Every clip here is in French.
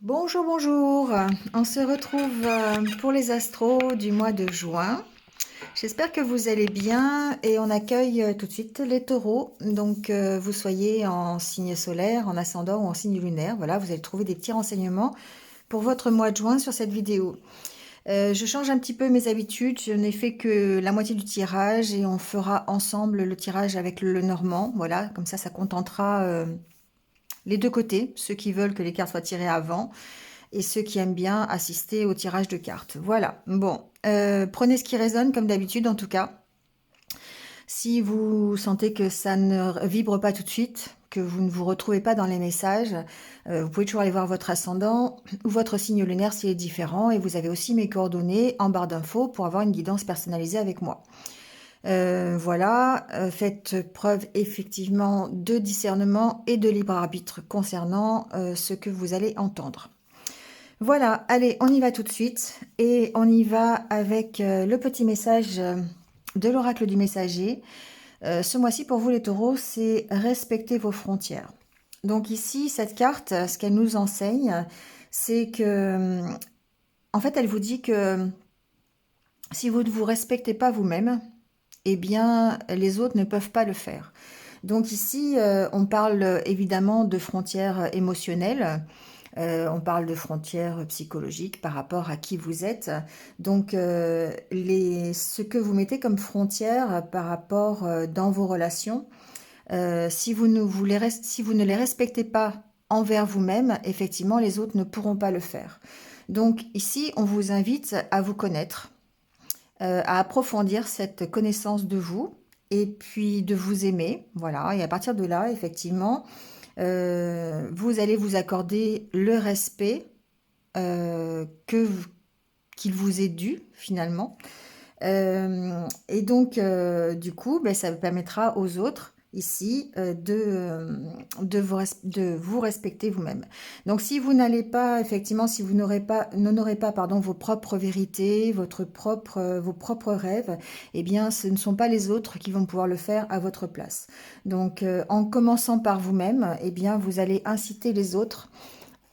Bonjour, bonjour. On se retrouve pour les astros du mois de juin. J'espère que vous allez bien et on accueille tout de suite les taureaux. Donc, vous soyez en signe solaire, en ascendant ou en signe lunaire. Voilà, vous allez trouver des petits renseignements pour votre mois de juin sur cette vidéo. Je change un petit peu mes habitudes. Je n'ai fait que la moitié du tirage et on fera ensemble le tirage avec le normand. Voilà, comme ça contentera les deux côtés, ceux qui veulent que les cartes soient tirées avant et ceux qui aiment bien assister au tirage de cartes. Voilà, bon, prenez ce qui résonne comme d'habitude en tout cas. Si vous sentez que ça ne vibre pas tout de suite, que vous ne vous retrouvez pas dans les messages, vous pouvez toujours aller voir votre ascendant ou votre signe lunaire s'il est différent. Et vous avez aussi mes coordonnées en barre d'infos pour avoir une guidance personnalisée avec moi. Voilà, faites preuve effectivement de discernement et de libre arbitre concernant ce que vous allez entendre. Voilà, allez, on y va tout de suite et on y va avec le petit message de l'oracle du messager. Ce mois-ci pour vous les taureaux, c'est respecter vos frontières. Donc ici, cette carte, ce qu'elle nous enseigne, c'est que, en fait, elle vous dit que si vous ne vous respectez pas vous-même, eh bien, les autres ne peuvent pas le faire. Donc ici, on parle évidemment de frontières émotionnelles. On parle de frontières psychologiques par rapport à qui vous êtes. Donc, ce que vous mettez comme frontières par rapport dans vos relations, si vous ne les respectez pas envers vous-même, effectivement, les autres ne pourront pas le faire. Donc ici, on vous invite à vous connaître, à approfondir cette connaissance de vous et puis de vous aimer. Voilà, et à partir de là, effectivement, vous allez vous accorder le respect qu'il vous est dû finalement. Et donc, du coup, ben, ça permettra aux autres ici de vous respecter vous-même. Donc, si vous n'allez pas, effectivement, si vous n'honorez pas, pardon, vos propres vérités, vos propres rêves, eh bien, ce ne sont pas les autres qui vont pouvoir le faire à votre place. Donc, en commençant par vous-même, eh bien, vous allez inciter les autres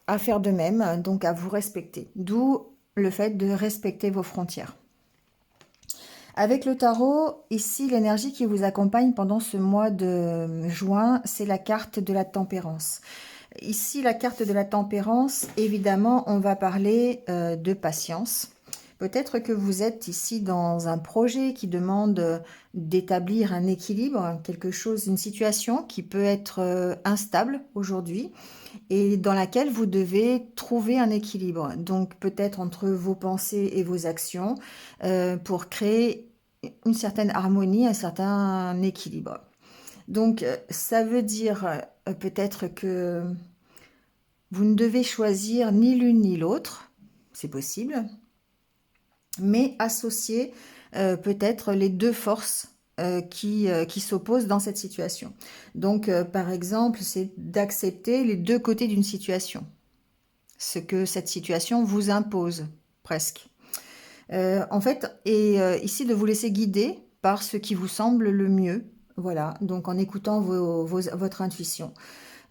à faire de même, donc à vous respecter. D'où le fait de respecter vos frontières. Avec le tarot, ici, l'énergie qui vous accompagne pendant ce mois de juin, c'est la carte de la tempérance. Ici, la carte de la tempérance, évidemment, on va parler de patience. Peut-être que vous êtes ici dans un projet qui demande d'établir un équilibre, quelque chose, une situation qui peut être instable aujourd'hui et dans laquelle vous devez trouver un équilibre. Donc peut-être entre vos pensées et vos actions pour créer une certaine harmonie, un certain équilibre. Donc ça veut dire peut-être que vous ne devez choisir ni l'une ni l'autre, c'est possible, mais associer peut-être les deux forces qui s'opposent dans cette situation. Donc, par exemple, c'est d'accepter les deux côtés d'une situation, ce que cette situation vous impose, presque. En fait, et ici, de vous laisser guider par ce qui vous semble le mieux, voilà, donc en écoutant votre intuition.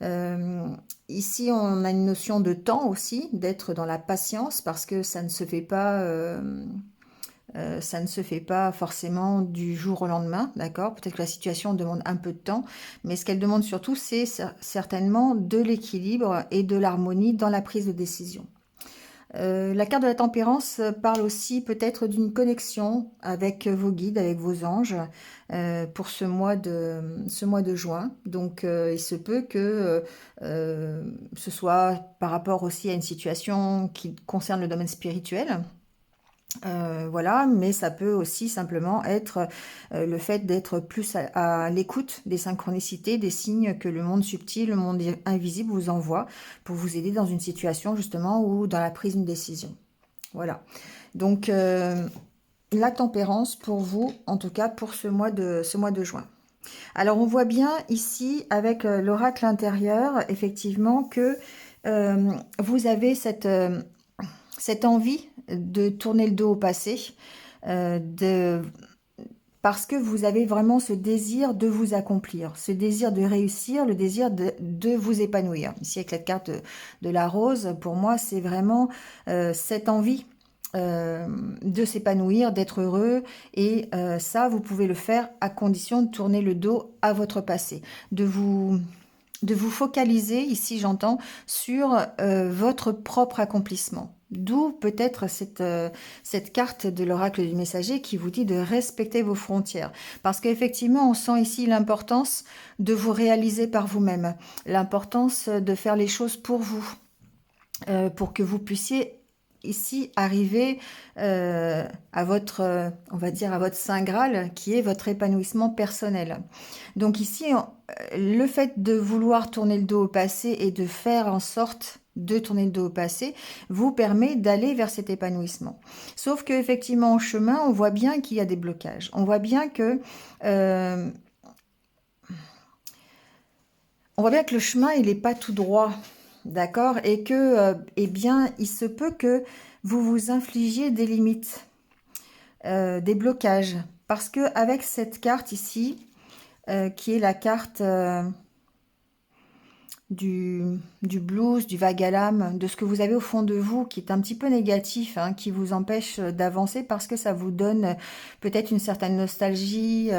Euh, Ici, on a une notion de temps aussi, d'être dans la patience, parce que ça ne se fait pas... ça ne se fait pas forcément du jour au lendemain, d'accord? Peut-être que la situation demande un peu de temps, mais ce qu'elle demande surtout, c'est certainement de l'équilibre et de l'harmonie dans la prise de décision. La carte de la tempérance parle aussi peut-être d'une connexion avec vos guides, avec vos anges pour ce mois de juin. Donc il se peut que ce soit par rapport aussi à une situation qui concerne le domaine spirituel. Voilà, mais ça peut aussi simplement être le fait d'être plus à l'écoute des synchronicités, des signes que le monde subtil, le monde invisible vous envoie pour vous aider dans une situation justement ou dans la prise d'une décision. Voilà. Donc la tempérance pour vous, en tout cas pour ce mois de juin. Alors on voit bien ici avec l'oracle intérieur, effectivement, que vous avez cette envie de tourner le dos au passé, de parce que vous avez vraiment ce désir de vous accomplir, ce désir de réussir, le désir de vous épanouir. Ici, avec la carte de la rose, pour moi, c'est vraiment cette envie de s'épanouir, d'être heureux, et ça, vous pouvez le faire à condition de tourner le dos à votre passé, de vous focaliser, ici j'entends, sur votre propre accomplissement. D'où peut-être cette carte de l'oracle du messager qui vous dit de respecter vos frontières. Parce qu'effectivement, on sent ici l'importance de vous réaliser par vous-même, l'importance de faire les choses pour vous, pour que vous puissiez ici arriver à votre, on va dire, à votre Saint Graal, qui est votre épanouissement personnel. Donc ici, le fait de vouloir tourner le dos au passé et de faire en sorte de tourner le dos au passé vous permet d'aller vers cet épanouissement. Sauf que effectivement, en chemin, on voit bien qu'il y a des blocages. On voit bien que le chemin, il n'est pas tout droit. D'accord? Et que, eh bien, il se peut que vous vous infligiez des limites, des blocages. Parce que avec cette carte ici, qui est la carte du blues, du vague à l'âme, de ce que vous avez au fond de vous, qui est un petit peu négatif, hein, qui vous empêche d'avancer parce que ça vous donne peut-être une certaine nostalgie,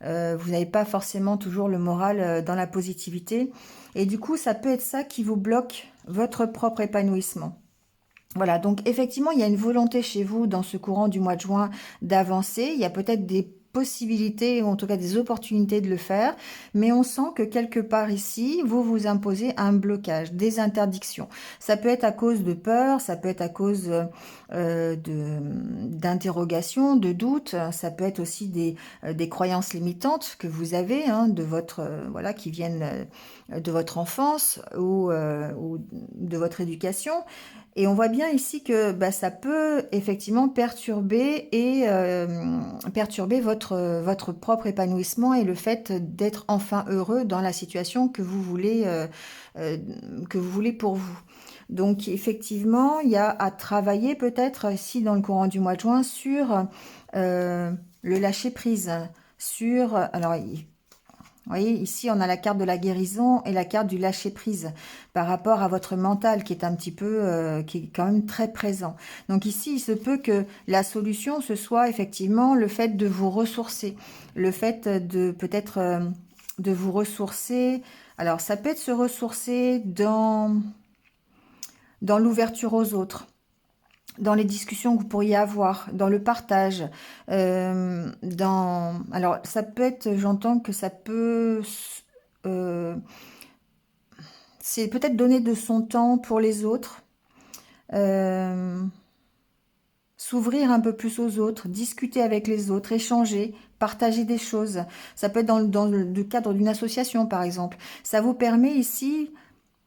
vous n'avez pas forcément toujours le moral dans la positivité. Et du coup, ça peut être ça qui vous bloque votre propre épanouissement. Voilà, donc effectivement, il y a une volonté chez vous dans ce courant du mois de juin d'avancer. Il y a peut-être des possibilités, ou en tout cas des opportunités de le faire, mais on sent que quelque part ici, vous vous imposez un blocage, des interdictions. Ça peut être à cause de peur, ça peut être à cause d'interrogations, de doutes, ça peut être aussi des croyances limitantes que vous avez, hein, de votre, voilà, qui viennent de votre enfance ou de votre éducation. Et on voit bien ici que bah, ça peut effectivement perturber votre propre épanouissement et le fait d'être enfin heureux dans la situation euh, que vous voulez pour vous. Donc effectivement, il y a à travailler peut-être ici dans le courant du mois de juin sur le lâcher-prise, alors vous voyez, ici, on a la carte de la guérison et la carte du lâcher-prise par rapport à votre mental qui est un petit peu, qui est quand même très présent. Donc ici, il se peut que la solution, ce soit effectivement le fait de vous ressourcer, le fait de peut-être de vous ressourcer. Alors, ça peut être se ressourcer dans l'ouverture aux autres, dans les discussions que vous pourriez avoir, dans le partage, alors, ça peut être, j'entends que ça peut... euh, c'est peut-être donner de son temps pour les autres, euh, s'ouvrir un peu plus aux autres, discuter avec les autres, échanger, partager des choses. Ça peut être dans le cadre d'une association, par exemple. Ça vous permet ici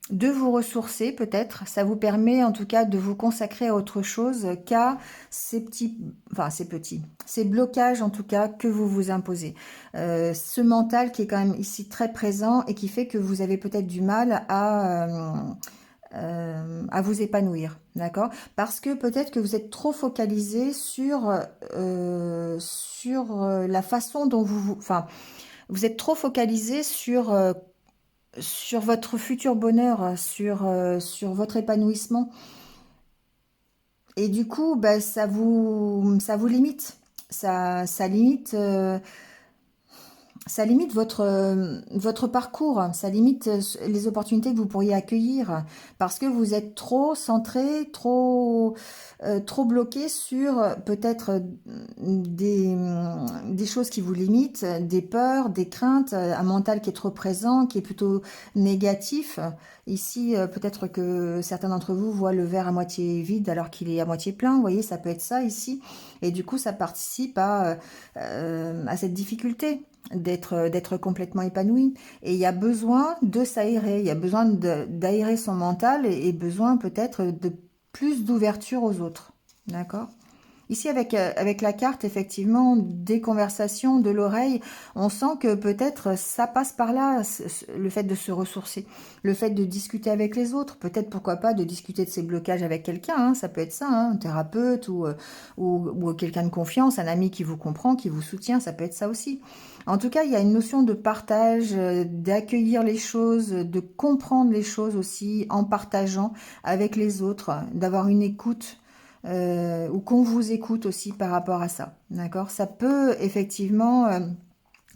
de vous ressourcer peut-être, ça vous permet en tout cas de vous consacrer à autre chose qu'à ces blocages en tout cas que vous vous imposez. Ce mental qui est quand même ici très présent et qui fait que vous avez peut-être du mal à vous épanouir, d'accord? Parce que peut-être que vous êtes trop focalisé sur la façon dont enfin, vous êtes trop focalisé sur votre futur bonheur, sur votre épanouissement. Et du coup, bah, ça vous limite. Ça limite, ça limite votre parcours, ça limite les opportunités que vous pourriez accueillir parce que vous êtes trop centré, trop bloqué sur peut-être des choses qui vous limitent, des peurs, des craintes, un mental qui est trop présent, qui est plutôt négatif. Ici, peut-être que certains d'entre vous voient le verre à moitié vide alors qu'il est à moitié plein. Vous voyez, ça peut être ça ici. Et du coup, ça participe à cette difficulté d'être complètement épanoui. Et il y a besoin de s'aérer, il y a besoin d'aérer son mental et besoin peut-être de plus d'ouverture aux autres. D'accord? Ici, avec la carte, effectivement, des conversations, de l'oreille, on sent que peut-être ça passe par là, le fait de se ressourcer, le fait de discuter avec les autres, peut-être pourquoi pas de discuter de ses blocages avec quelqu'un, hein, ça peut être ça, hein, un thérapeute ou quelqu'un de confiance, un ami qui vous comprend, qui vous soutient, ça peut être ça aussi. En tout cas, il y a une notion de partage, d'accueillir les choses, de comprendre les choses aussi en partageant avec les autres, d'avoir une écoute ou qu'on vous écoute aussi par rapport à ça. D'accord? Ça peut effectivement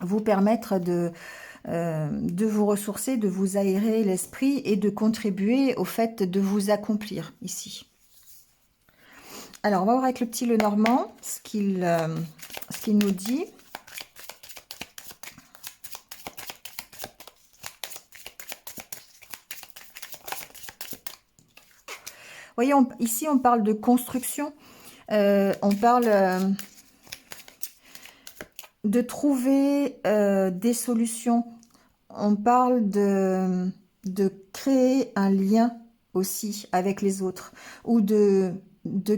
vous permettre de vous ressourcer, de vous aérer l'esprit et de contribuer au fait de vous accomplir ici. Alors, on va voir avec le petit Lenormand ce qu'il nous dit. Voyez, ici, on parle de construction. On parle de trouver des solutions. On parle de créer un lien aussi avec les autres ou de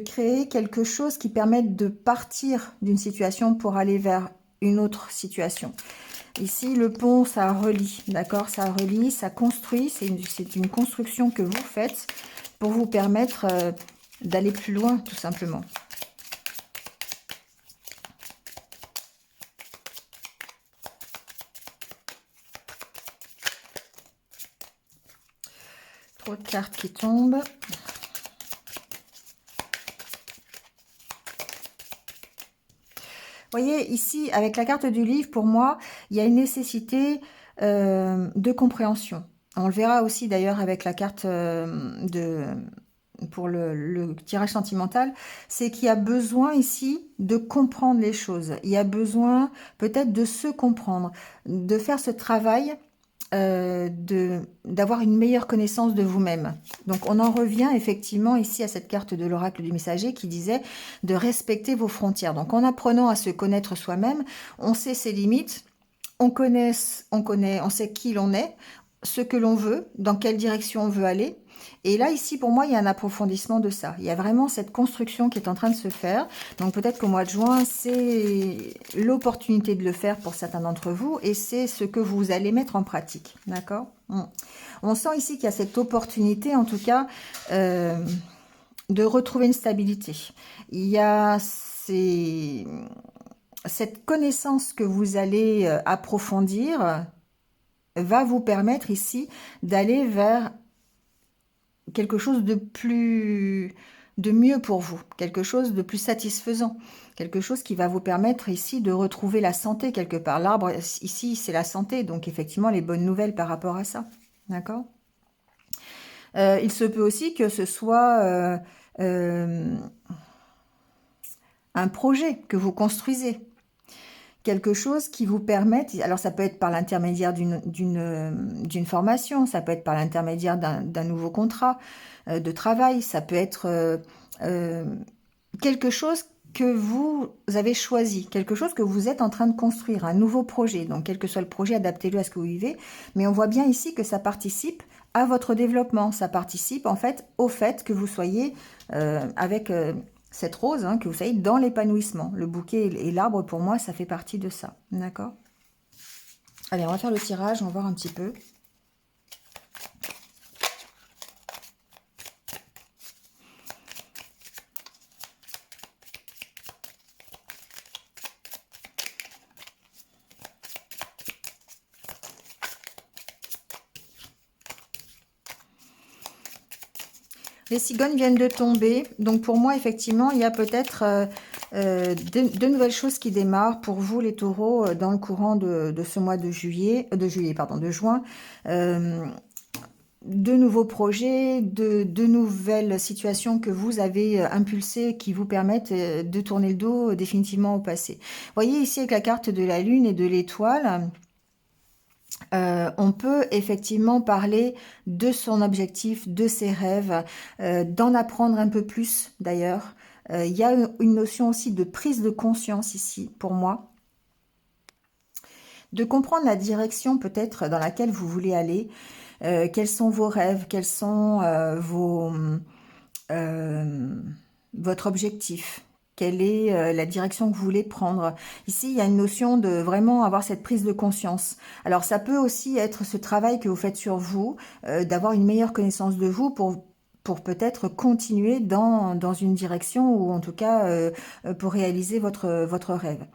créer quelque chose qui permette de partir d'une situation pour aller vers une autre situation. Ici, le pont, ça relie, d'accord? Ça relie, ça construit, c'est une construction que vous faites pour vous permettre d'aller plus loin, tout simplement. Trop de cartes qui tombent. Vous voyez, ici, avec la carte du livre, pour moi, il y a une nécessité de compréhension. On le verra aussi d'ailleurs avec la carte pour le tirage sentimental, c'est qu'il y a besoin ici de comprendre les choses. Il y a besoin peut-être de se comprendre, de faire ce travail d'avoir une meilleure connaissance de vous-même. Donc on en revient effectivement ici à cette carte de l'oracle du messager qui disait de respecter vos frontières. Donc en apprenant à se connaître soi-même, on sait ses limites, on sait qui l'on est, ce que l'on veut, dans quelle direction on veut aller. Et là, ici, pour moi, il y a un approfondissement de ça. Il y a vraiment cette construction qui est en train de se faire. Donc peut-être qu'au mois de juin, c'est l'opportunité de le faire pour certains d'entre vous et c'est ce que vous allez mettre en pratique. D'accord? On sent ici qu'il y a cette opportunité, en tout cas, de retrouver une stabilité. Il y a cette connaissance que vous allez approfondir va vous permettre ici d'aller vers quelque chose de mieux pour vous, quelque chose de plus satisfaisant, quelque chose qui va vous permettre ici de retrouver la santé quelque part. L'arbre, ici, c'est la santé, donc effectivement, les bonnes nouvelles par rapport à ça. D'accord? Il se peut aussi que ce soit un projet que vous construisez, quelque chose qui vous permette, alors ça peut être par l'intermédiaire d'une formation, ça peut être par l'intermédiaire d'un nouveau contrat de travail, ça peut être quelque chose que vous avez choisi, quelque chose que vous êtes en train de construire, un nouveau projet. Donc, quel que soit le projet, adaptez-le à ce que vous vivez. Mais on voit bien ici que ça participe à votre développement. Ça participe, en fait, au fait que vous soyez avec cette rose, hein, que vous soyez dans l'épanouissement. Le bouquet et l'arbre, pour moi, ça fait partie de ça. D'accord? Allez, on va faire le tirage, on va voir un petit peu. Les cigognes viennent de tomber. Donc, pour moi, effectivement, il y a peut-être de nouvelles choses qui démarrent pour vous, les taureaux, dans le courant de ce mois de juin. De nouveaux projets, de nouvelles situations que vous avez impulsées qui vous permettent de tourner le dos définitivement au passé. Vous voyez ici avec la carte de la lune et de l'étoile, on peut effectivement parler de son objectif, de ses rêves, d'en apprendre un peu plus d'ailleurs. Il y a une notion aussi de prise de conscience ici pour moi, de comprendre la direction peut-être dans laquelle vous voulez aller, quels sont vos rêves, quels sont votre objectif. quelle est la direction que vous voulez prendre. Ici, il y a une notion de vraiment avoir cette prise de conscience. Alors, ça peut aussi être ce travail que vous faites sur vous, d'avoir une meilleure connaissance de vous pour peut-être continuer dans une direction ou en tout cas pour réaliser votre rêve.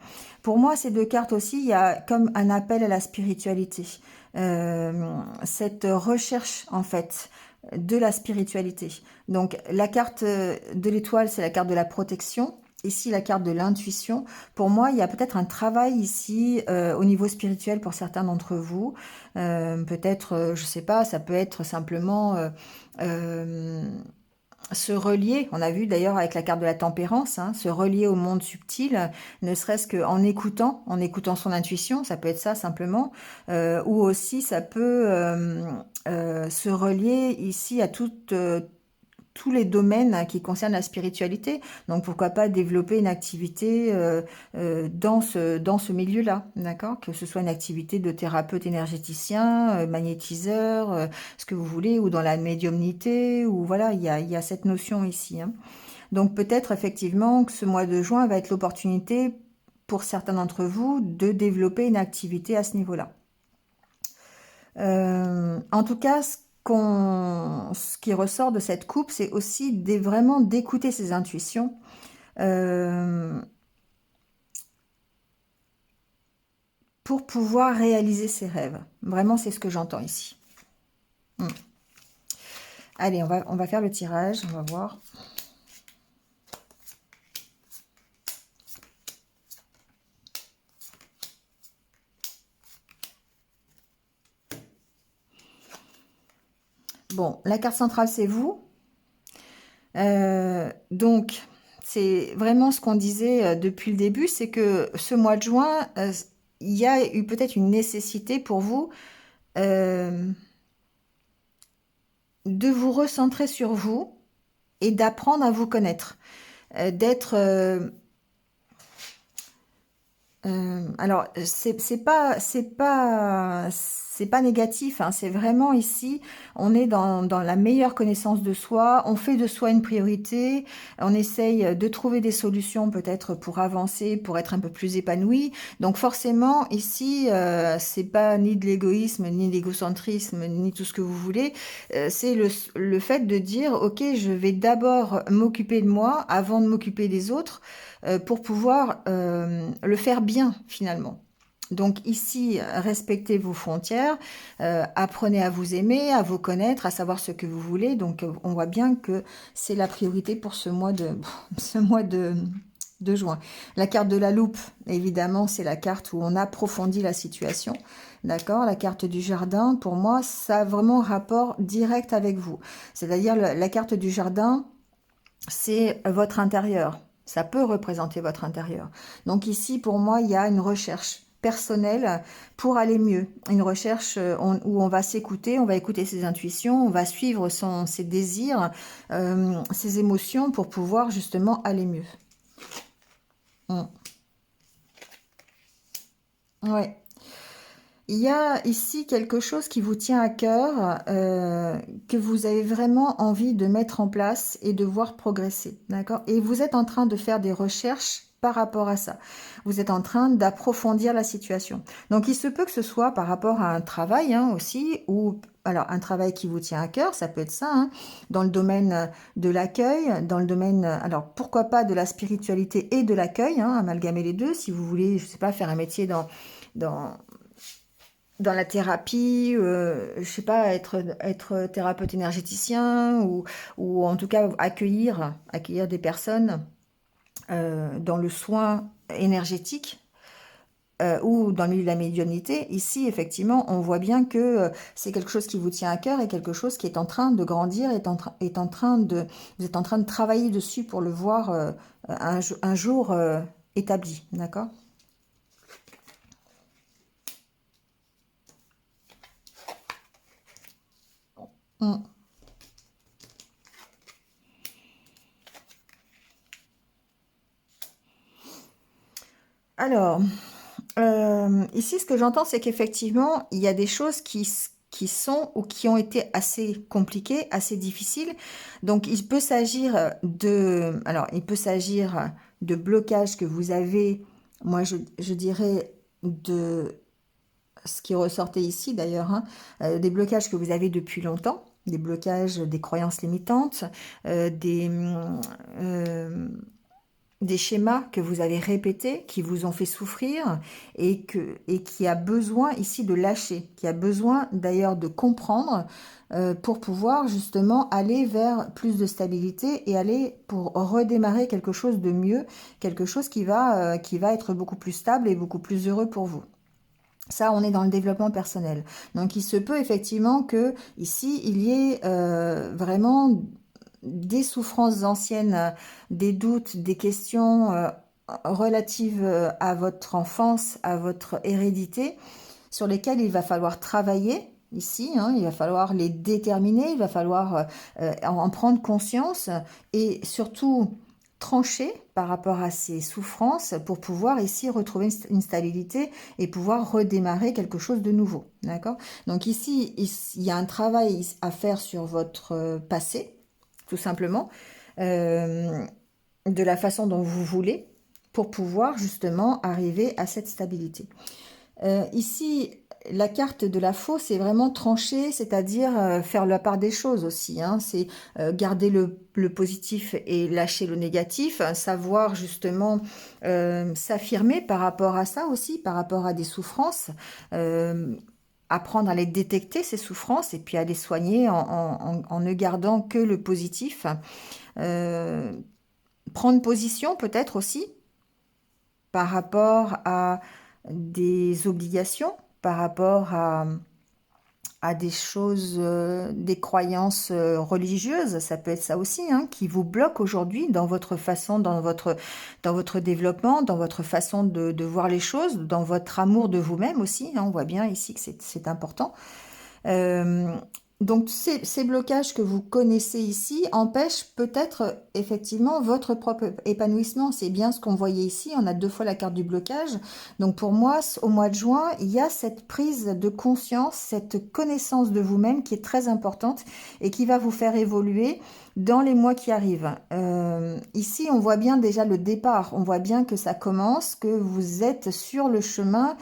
Pour moi, ces deux cartes aussi, il y a comme un appel à la spiritualité. Cette recherche en fait de la spiritualité. Donc la carte de l'étoile, c'est la carte de la protection. Ici, la carte de l'intuition. Pour moi, il y a peut-être un travail ici au niveau spirituel pour certains d'entre vous. Peut-être, je sais pas, ça peut être simplement euh, se relier. On a vu d'ailleurs avec la carte de la tempérance, hein, se relier au monde subtil, ne serait-ce en écoutant son intuition. Ça peut être ça simplement, ou aussi ça peut se relier ici à tous les domaines qui concernent la spiritualité. Donc pourquoi pas développer une activité dans ce milieu-là, d'accord? Que ce soit une activité de thérapeute énergéticien, magnétiseur, ce que vous voulez, ou dans la médiumnité, ou voilà, il y a cette notion ici, hein. Donc peut-être effectivement que ce mois de juin va être l'opportunité pour certains d'entre vous de développer une activité à ce niveau-là. En tout cas, ce qui ressort de cette coupe, c'est aussi vraiment d'écouter ses intuitions. euh, pour pouvoir réaliser ses rêves. Vraiment, c'est ce que j'entends ici. Hmm. Allez, on va faire le tirage, on va voir. Bon, la carte centrale, c'est vous. Donc, c'est vraiment ce qu'on disait depuis le début, c'est que ce mois de juin, il y a eu peut-être une nécessité pour vous euh, de vous recentrer sur vous et d'apprendre à vous connaître, d'être alors, c'est pas négatif, hein, c'est vraiment ici, on est dans la meilleure connaissance de soi, on fait de soi une priorité, on essaye de trouver des solutions peut-être pour avancer, pour être un peu plus épanoui. Donc forcément, ici, c'est pas ni de l'égoïsme, ni de l'égocentrisme, ni tout ce que vous voulez. C'est le fait de dire, ok, je vais d'abord m'occuper de moi avant de m'occuper des autres pour pouvoir le faire bien finalement. Donc ici, respectez vos frontières, apprenez à vous aimer, à vous connaître, à savoir ce que vous voulez. Donc on voit bien que c'est la priorité pour ce mois ce mois de juin. La carte de la loupe, évidemment, c'est la carte où on approfondit la situation. D'accord? La carte du jardin, pour moi, ça a vraiment rapport direct avec vous. C'est-à-dire la carte du jardin, c'est votre intérieur. Ça peut représenter votre intérieur. Donc ici, pour moi, il y a une recherche personnelle pour aller mieux. Une recherche où on va s'écouter, on va écouter ses intuitions, on va suivre ses désirs, ses émotions pour pouvoir justement aller mieux. Ouais. Il y a ici quelque chose qui vous tient à cœur, que vous avez vraiment envie de mettre en place et de voir progresser, d'accord? Et vous êtes en train de faire des recherches par rapport à ça. Vous êtes en train d'approfondir la situation. Donc, il se peut que ce soit par rapport à un travail hein, aussi, ou alors un travail qui vous tient à cœur, ça peut être ça, hein, dans le domaine de l'accueil, dans le domaine, alors pourquoi pas de la spiritualité et de l'accueil, hein, amalgamer les deux, si vous voulez, je sais pas, faire un métier dans dans la thérapie, je sais pas, être thérapeute énergéticien ou en tout cas accueillir des personnes dans le soin énergétique ou dans le milieu de la médiumnité. Ici, effectivement, on voit bien que c'est quelque chose qui vous tient à cœur et quelque chose qui est en train de grandir, vous êtes en train de travailler dessus pour le voir un jour établi, d'accord? Mm. Alors, ici, ce que j'entends, c'est qu'effectivement, il y a des choses qui sont ou qui ont été assez compliquées, assez difficiles. Donc, il peut s'agir de blocages que vous avez, moi je dirais de ce qui ressortait ici d'ailleurs, hein, des blocages que vous avez depuis longtemps, des blocages, des croyances limitantes, euh, des, hum, euh, des schémas que vous avez répétés, qui vous ont fait souffrir et qui a besoin ici de lâcher, qui a besoin d'ailleurs de comprendre pour pouvoir justement aller vers plus de stabilité et aller pour redémarrer quelque chose de mieux, quelque chose qui va être beaucoup plus stable et beaucoup plus heureux pour vous. Ça, on est dans le développement personnel. Donc, il se peut effectivement que ici, il y ait vraiment des souffrances anciennes, des doutes, des questions relatives à votre enfance, à votre hérédité, sur lesquelles il va falloir travailler. Ici, hein, il va falloir les déterminer, il va falloir en prendre conscience et surtout trancher par rapport à ces souffrances pour pouvoir ici retrouver une stabilité et pouvoir redémarrer quelque chose de nouveau. D'accord? Donc ici, il y a un travail à faire sur votre passé, tout simplement, euh, de la façon dont vous voulez, pour pouvoir justement arriver à cette stabilité. Ici, la carte de la faux, c'est vraiment trancher, c'est-à-dire faire la part des choses aussi, hein. C'est garder le positif et lâcher le négatif, hein, savoir justement s'affirmer par rapport à ça aussi, par rapport à des souffrances, apprendre à les détecter, ces souffrances, et puis à les soigner en ne gardant que le positif. Euh, Prendre position peut-être aussi par rapport à des obligations, par rapport à des choses, des croyances religieuses, ça peut être ça aussi, hein, qui vous bloquent aujourd'hui dans votre façon, dans votre développement, dans votre façon de voir les choses, dans votre amour de vous-même aussi, hein. On voit bien ici que c'est important. Euh, donc ces blocages que vous connaissez ici empêchent peut-être effectivement votre propre épanouissement. C'est bien ce qu'on voyait ici. On a deux fois la carte du blocage. Donc pour moi, au mois de juin, il y a cette prise de conscience, cette connaissance de vous-même qui est très importante et qui va vous faire évoluer dans les mois qui arrivent. Ici, on voit bien déjà le départ. On voit bien que ça commence, que vous êtes sur le chemin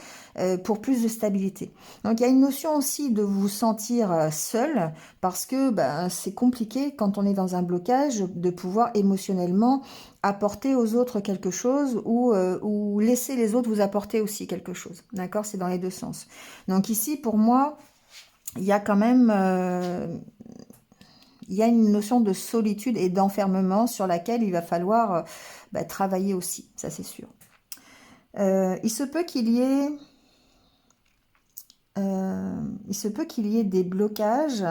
pour plus de stabilité. Donc il y a une notion aussi de vous sentir seul parce que ben, c'est compliqué quand on est dans un blocage de pouvoir émotionnellement apporter aux autres quelque chose ou laisser les autres vous apporter aussi quelque chose. D'accord? C'est dans les deux sens. Donc ici, pour moi, il y a quand même il y a une notion de solitude et d'enfermement sur laquelle il va falloir ben, travailler aussi, ça c'est sûr. Il se peut qu'il y ait il se peut qu'il y ait des blocages.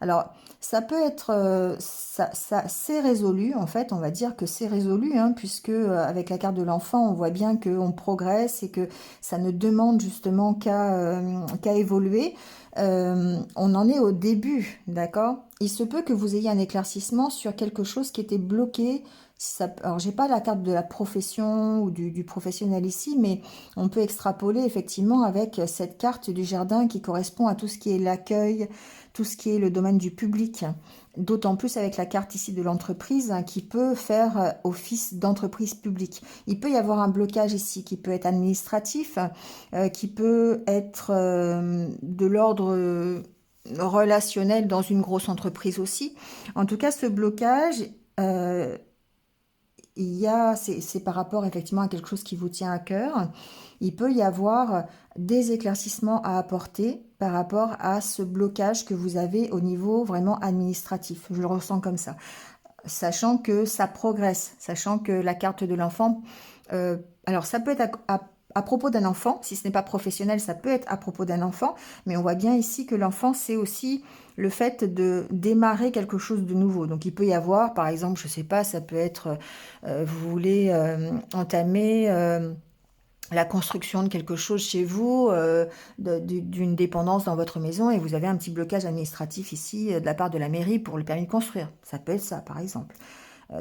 Alors, ça peut être, c'est résolu en fait. On va dire que c'est résolu, hein, puisque avec la carte de l'enfant, on voit bien qu'on progresse et que ça ne demande justement qu'à évoluer. On en est au début, d'accord? Il se peut que vous ayez un éclaircissement sur quelque chose qui était bloqué. Alors, j'ai pas la carte de la profession ou du professionnel ici, mais on peut extrapoler effectivement avec cette carte du jardin qui correspond à tout ce qui est l'accueil, tout ce qui est le domaine du public. D'autant plus avec la carte ici de l'entreprise hein, qui peut faire office d'entreprise publique. Il peut y avoir un blocage ici qui peut être administratif, qui peut être de l'ordre relationnel dans une grosse entreprise aussi. En tout cas, ce blocage, euh, c'est par rapport effectivement à quelque chose qui vous tient à cœur. Il peut y avoir des éclaircissements à apporter par rapport à ce blocage que vous avez au niveau vraiment administratif. Je le ressens comme ça. Sachant que ça progresse, sachant que la carte de l'enfant, euh, alors ça peut être à propos d'un enfant, si ce n'est pas professionnel, ça peut être à propos d'un enfant, mais on voit bien ici que l'enfant, c'est aussi le fait de démarrer quelque chose de nouveau. Donc il peut y avoir, par exemple, je sais pas, ça peut être, vous voulez entamer la construction de quelque chose chez vous, d'une dépendance dans votre maison, et vous avez un petit blocage administratif ici de la part de la mairie pour le permis de construire. Ça peut être ça, par exemple.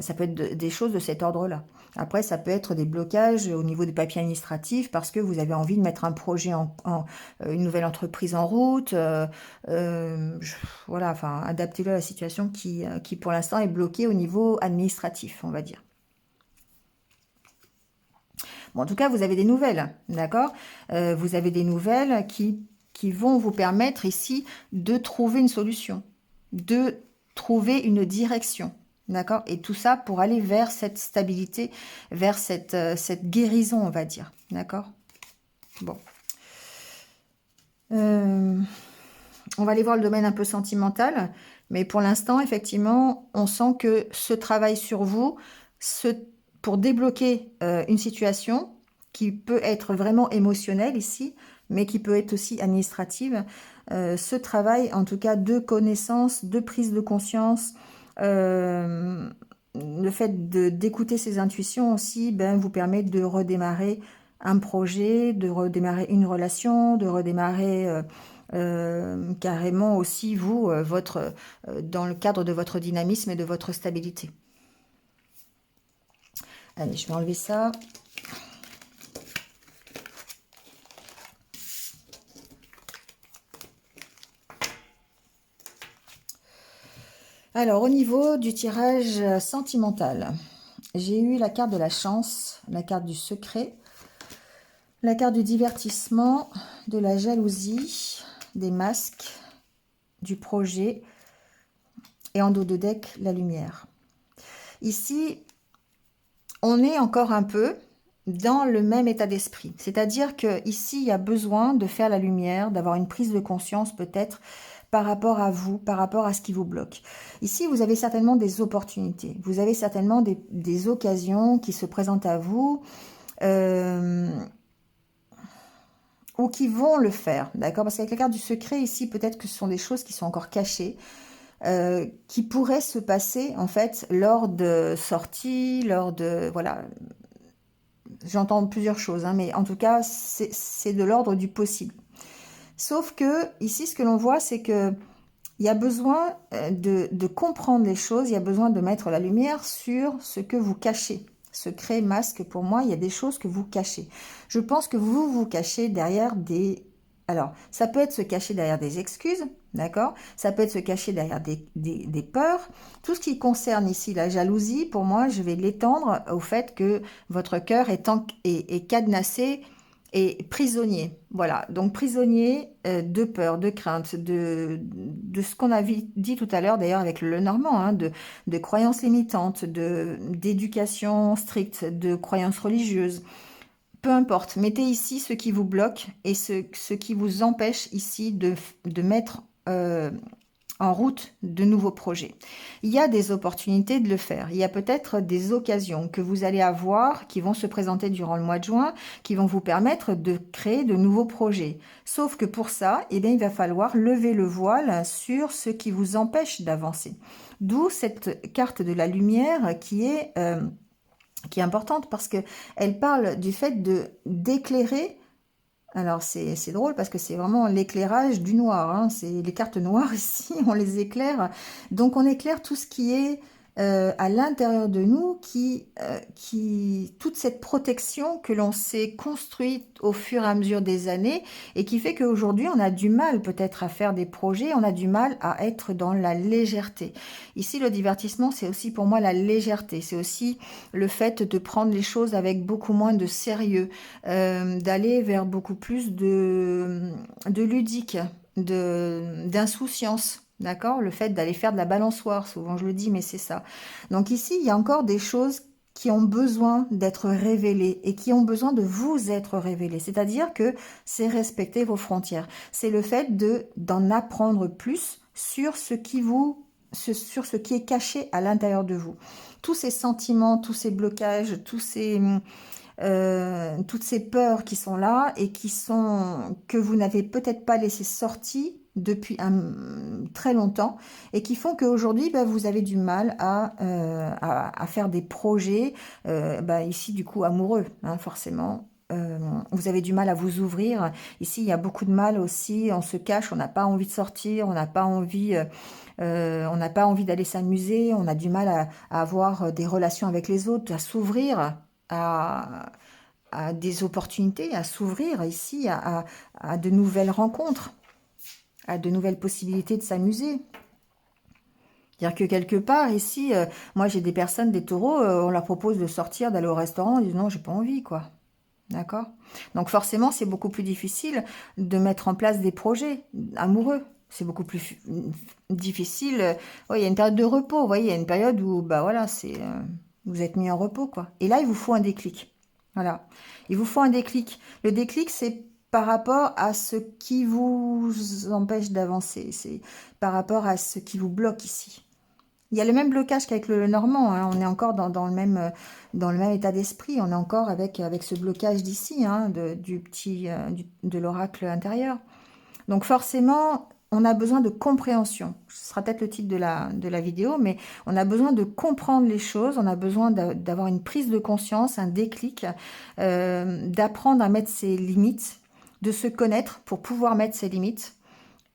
Ça peut être des choses de cet ordre-là. Après, ça peut être des blocages au niveau des papiers administratifs parce que vous avez envie de mettre un projet une nouvelle entreprise en route. Voilà, enfin, adaptez-le à la situation qui pour l'instant est bloquée au niveau administratif, on va dire. Bon, en tout cas, vous avez des nouvelles, d'accord? Vous avez des nouvelles qui vont vous permettre ici de trouver une solution, de trouver une direction, d'accord? Et tout ça pour aller vers cette stabilité, vers cette guérison, on va dire, d'accord? Bon. On va aller voir le domaine un peu sentimental, mais pour l'instant, effectivement, on sent que ce travail sur vous, pour débloquer une situation qui peut être vraiment émotionnelle ici, mais qui peut être aussi administrative, ce travail, en tout cas, de connaissance, de prise de conscience, le fait d'écouter ses intuitions aussi, ben, vous permet de redémarrer un projet, de redémarrer une relation, de redémarrer carrément aussi vous, dans le cadre de votre dynamisme et de votre stabilité. Allez, je vais enlever ça. Alors, au niveau du tirage sentimental, j'ai eu la carte de la chance, la carte du secret, la carte du divertissement, de la jalousie, des masques, du projet et en dos de deck, la lumière. Ici, on est encore un peu dans le même état d'esprit. C'est-à-dire que ici, il y a besoin de faire la lumière, d'avoir une prise de conscience peut-être par rapport à vous, par rapport à ce qui vous bloque. Ici, vous avez certainement des opportunités. Vous avez certainement des occasions qui se présentent à vous ou qui vont le faire, d'accord? Parce qu'avec la carte du secret, ici, peut-être que ce sont des choses qui sont encore cachées, qui pourraient se passer, en fait, lors de sorties, lors de... Voilà, j'entends plusieurs choses, hein, mais en tout cas, c'est de l'ordre du possible. Sauf que, ici, ce que l'on voit, c'est que il y a besoin de comprendre les choses, il y a besoin de mettre la lumière sur ce que vous cachez. Secret, masque, pour moi, il y a des choses que vous cachez. Je pense que vous vous cachez derrière des... Alors, ça peut être se cacher derrière des excuses, d'accord? Ça peut être se cacher derrière des peurs. Tout ce qui concerne ici la jalousie, pour moi, je vais l'étendre au fait que votre cœur est cadenassé et prisonnier. Voilà, donc prisonnier de peur, de crainte, de ce qu'on a dit tout à l'heure d'ailleurs avec le Normand, hein, de croyances limitantes, d'éducation stricte, de croyances religieuses. Peu importe, mettez ici ce qui vous bloque et ce qui vous empêche ici de mettre en route de nouveaux projets. Il y a des opportunités de le faire. Il y a peut-être des occasions que vous allez avoir qui vont se présenter durant le mois de juin, qui vont vous permettre de créer de nouveaux projets. Sauf que pour ça, eh bien, il va falloir lever le voile sur ce qui vous empêche d'avancer. D'où cette carte de la lumière qui est importante parce qu'elle parle du fait d'éclairer. Alors, c'est drôle parce que c'est vraiment l'éclairage du noir. Hein. C'est les cartes noires ici, on les éclaire. Donc, on éclaire tout ce qui est à l'intérieur de nous, toute cette protection que l'on s'est construite au fur et à mesure des années et qui fait qu'aujourd'hui, on a du mal peut-être à faire des projets, on a du mal à être dans la légèreté. Ici, le divertissement, c'est aussi pour moi la légèreté. C'est aussi le fait de prendre les choses avec beaucoup moins de sérieux, d'aller vers beaucoup plus de ludique, d'insouciance. D'accord? Le fait d'aller faire de la balançoire, souvent je le dis, mais c'est ça. Donc ici, il y a encore des choses qui ont besoin d'être révélées et qui ont besoin de vous être révélées. C'est-à-dire que c'est respecter vos frontières. C'est le fait d'en apprendre plus sur sur ce qui est caché à l'intérieur de vous. Tous ces sentiments, tous ces blocages, toutes ces peurs qui sont là et que vous n'avez peut-être pas laissé sortir depuis très longtemps et qui font qu'aujourd'hui, vous avez du mal à faire des projets, ici du coup amoureux, hein, forcément. Vous avez du mal à vous ouvrir. Ici, il y a beaucoup de mal aussi. On se cache, on n'a pas envie de sortir, on n'a pas envie d'aller s'amuser, on a du mal à avoir des relations avec les autres, à s'ouvrir à, à des opportunités, à s'ouvrir ici, à de nouvelles rencontres, à de nouvelles possibilités de s'amuser. C'est-à-dire que quelque part, ici, moi j'ai des personnes, des taureaux, on leur propose de sortir, d'aller au restaurant, ils disent non, j'ai pas envie, quoi. D'accord? Donc forcément, c'est beaucoup plus difficile de mettre en place des projets amoureux. C'est beaucoup plus difficile. Ouais, il y a une période de repos. Vous voyez, il y a une période où, bah voilà, vous êtes mis en repos, quoi. Et là, il vous faut un déclic. Voilà. Il vous faut un déclic. Le déclic, c'est par rapport à ce qui vous empêche d'avancer. C'est par rapport à ce qui vous bloque ici. Il y a le même blocage qu'avec le normand, hein. On est encore dans le même état d'esprit. On est encore avec ce blocage d'ici, hein, de l'oracle intérieur. Donc forcément, on a besoin de compréhension. Ce sera peut-être le titre de la vidéo, mais on a besoin de comprendre les choses. On a besoin d'avoir une prise de conscience, un déclic, d'apprendre à mettre ses limites, de se connaître pour pouvoir mettre ses limites.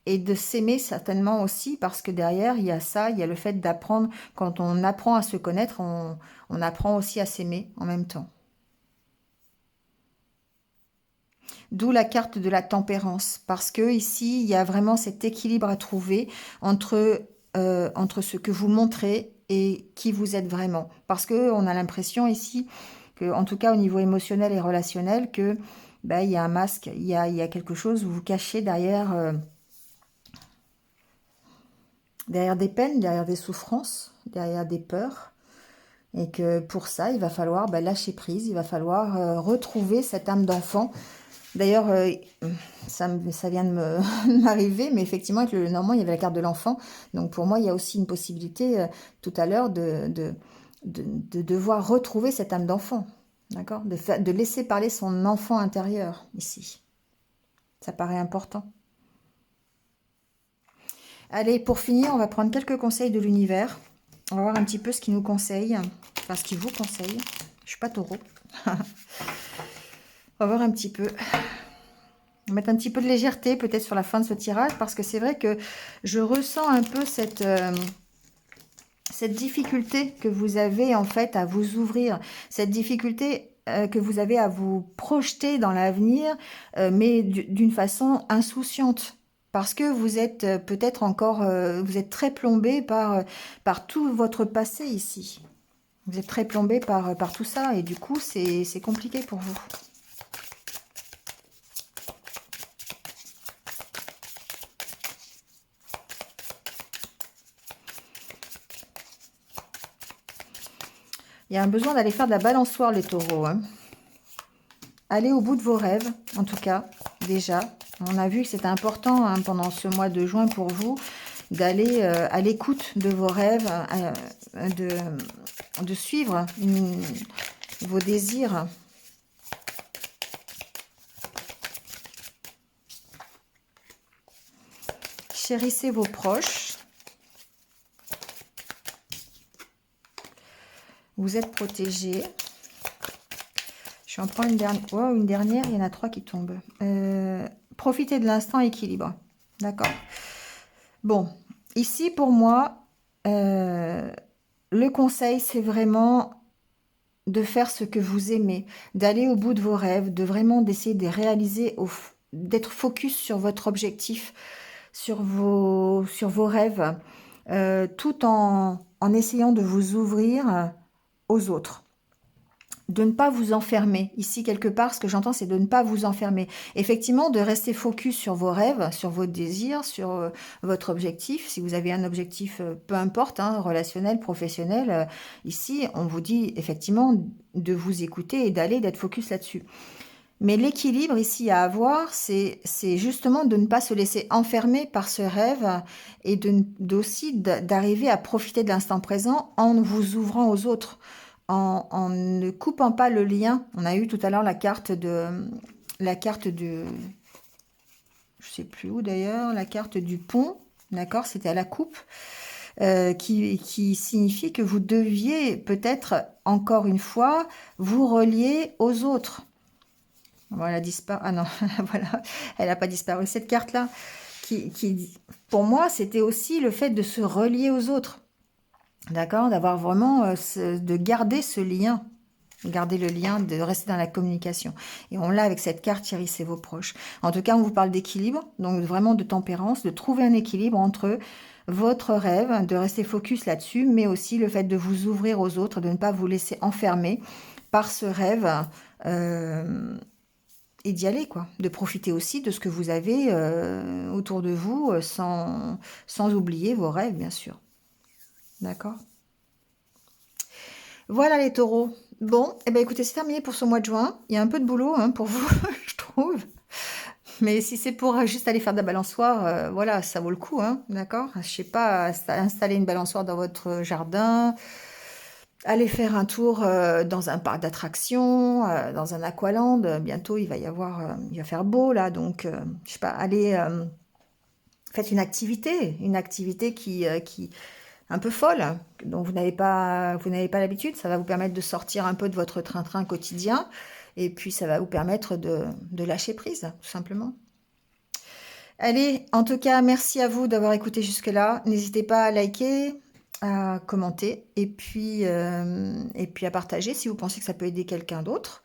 Et de s'aimer certainement aussi, parce que derrière, il y a ça, il y a le fait d'apprendre. Quand on apprend à se connaître, on apprend aussi à s'aimer en même temps. D'où la carte de la tempérance, parce que ici, il y a vraiment cet équilibre à trouver entre ce que vous montrez et qui vous êtes vraiment. Parce que on a l'impression ici, que, en tout cas au niveau émotionnel et relationnel, que il y a un masque, il y a quelque chose où vous cachez derrière des peines, derrière des souffrances, derrière des peurs. Et que pour ça, il va falloir lâcher prise, il va falloir retrouver cette âme d'enfant. D'ailleurs, ça vient de m'arriver, mais effectivement, avec le Normand, il y avait la carte de l'enfant. Donc pour moi, il y a aussi une possibilité tout à l'heure de devoir retrouver cette âme d'enfant. D'accord? De laisser parler son enfant intérieur ici. Ça paraît important. Allez, pour finir, on va prendre quelques conseils de l'univers. On va voir un petit peu ce qu'il nous conseille, enfin ce qu'il vous conseille. Je suis pas taureau. On va voir un petit peu. On va mettre un petit peu de légèreté peut-être sur la fin de ce tirage, parce que c'est vrai que je ressens un peu cette difficulté que vous avez en fait à vous ouvrir, cette difficulté que vous avez à vous projeter dans l'avenir, mais d'une façon insouciante. Parce que vous êtes peut-être encore, vous êtes très plombé par tout votre passé ici. Vous êtes très plombé par tout ça et du coup, c'est compliqué pour vous. Il y a un besoin d'aller faire de la balançoire, les taureaux, hein. Allez au bout de vos rêves, en tout cas, déjà. On a vu que c'était important pendant ce mois de juin pour vous d'aller à l'écoute de vos rêves, de suivre vos désirs. Chérissez vos proches. Vous êtes protégés. Je vais en prendre une dernière. Oh, une dernière, il y en a 3 qui tombent. Profitez de l'instant équilibre. D'accord. Bon, ici pour moi, le conseil, c'est vraiment de faire ce que vous aimez, d'aller au bout de vos rêves, de vraiment d'essayer de réaliser, d'être focus sur votre objectif, sur vos rêves, tout en essayant de vous ouvrir aux autres. De ne pas vous enfermer. Ici, quelque part, ce que j'entends, c'est de ne pas vous enfermer. Effectivement, de rester focus sur vos rêves, sur vos désirs, sur votre objectif. Si vous avez un objectif, peu importe, hein, relationnel, professionnel, ici, on vous dit effectivement de vous écouter et d'être focus là-dessus. Mais l'équilibre ici à avoir, c'est justement de ne pas se laisser enfermer par ce rêve et aussi d'arriver à profiter de l'instant présent en vous ouvrant aux autres. En ne coupant pas le lien. On a eu tout à l'heure la carte de, je sais plus où d'ailleurs, la carte du pont, d'accord, c'était à la coupe, qui signifie que vous deviez peut-être, encore une fois, vous relier aux autres. Voilà, disparu. Ah non, voilà, elle n'a pas disparu. Cette carte-là, pour moi, c'était aussi le fait de se relier aux autres. D'accord, d'avoir vraiment, de garder ce lien, garder le lien, de rester dans la communication. Et on l'a avec cette carte, chérissez vos proches. En tout cas, on vous parle d'équilibre, donc vraiment de tempérance, de trouver un équilibre entre votre rêve, de rester focus là-dessus, mais aussi le fait de vous ouvrir aux autres, de ne pas vous laisser enfermer par ce rêve et d'y aller, quoi. De profiter aussi de ce que vous avez autour de vous, sans oublier vos rêves, bien sûr. D'accord? Voilà les taureaux. Bon, eh ben, écoutez, c'est terminé pour ce mois de juin. Il y a un peu de boulot hein, pour vous, je trouve. Mais si c'est pour juste aller faire de la balançoire, voilà, ça vaut le coup, hein, d'accord? Je sais pas, installer une balançoire dans votre jardin, aller faire un tour dans un parc d'attractions, dans un aqualand. Bientôt, il va y avoir, il va faire beau là, donc je sais pas, allez, faites une activité qui un peu folle, dont vous n'avez pas l'habitude. Ça va vous permettre de sortir un peu de votre train-train quotidien, et puis ça va vous permettre de lâcher prise, tout simplement. Allez, en tout cas, merci à vous d'avoir écouté jusque-là. N'hésitez pas à liker, à commenter et puis à partager si vous pensez que ça peut aider quelqu'un d'autre.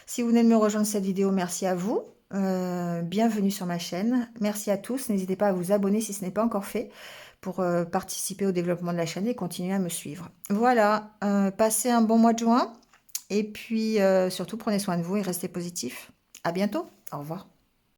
Si vous venez de me rejoindre cette vidéo, merci à vous. Bienvenue sur ma chaîne. Merci à tous. N'hésitez pas à vous abonner si ce n'est pas encore fait pour participer au développement de la chaîne et continuer à me suivre. Voilà, passez un bon mois de juin et puis surtout prenez soin de vous et restez positifs. À bientôt. Au revoir.